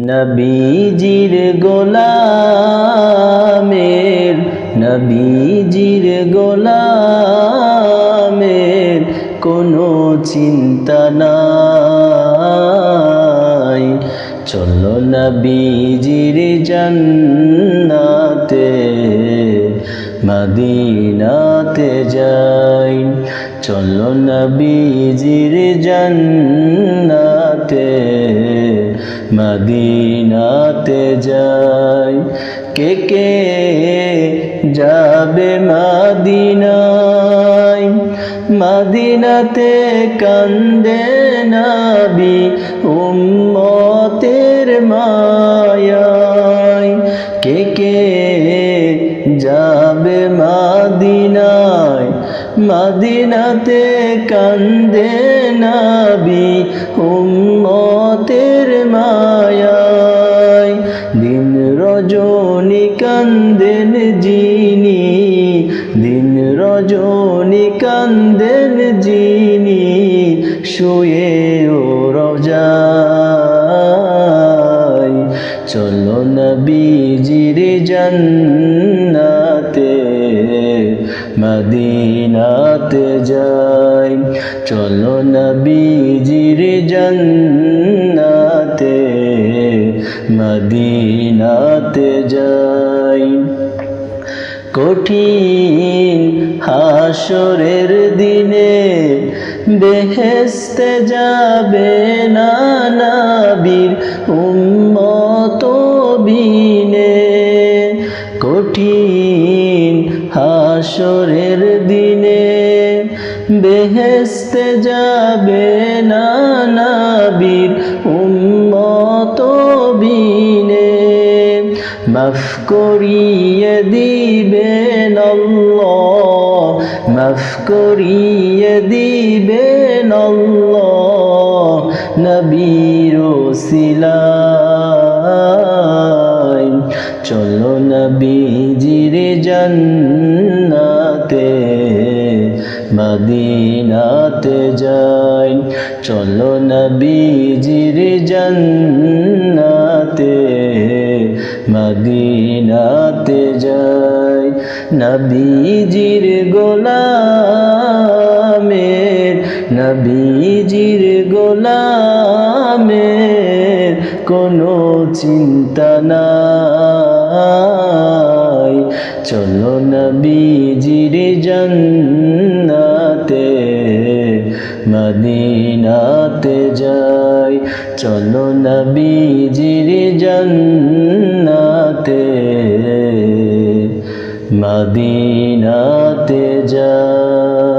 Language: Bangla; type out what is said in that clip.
নবীজির গোলামের নবীজির গোলামের কোনো চিন্তা নাই। চলো নবীজির জান্নাতে মদিনাতে যাই। চলো নবীজির জান্নাতে মদিনাতে যাই। কে কে যাবে মদিনায়? মদিনাতে কান্দে নবী উম্মতের মায়ায়। কে কে যাবে মদিনায়? মদিনাতে কান্দে নবী উম্মতের মায়ায়। দিন রজনী কান্দেন যিনি, দিন রজনী কান্দেন যিনি, শুয়ে ও রওজায়। চলো নবীজির জান্নাতে মদিনাতে যাই। চলো নবীজির জান্নাতে মদিনাতে যাই। কঠিন হাসরের দিনে বেহেশতে যাবে না নবীর উম্মত বিনে। কঠিন হাসরের দিনে বেহেশতে যাবে না নবীর উম্মত বিনে। মাফ করিয়ে দিবেন আল্লাহ, মাফ করিয়ে দিবেন আল্লাহ নবীর ওসিলায়। চলো নবীজির জান্নাতে মদিনাতে যাই। চলো নবীজির জান্নাতে মদিনাতে যাই। নবীজির গোলামের নবীজির গোলামের কোনো চিন্তা নাই। চলো নবীজির জান্নাতে মদিনাতে যাই। চলো নবীজির জান্নাতে মদিনাতে যাই।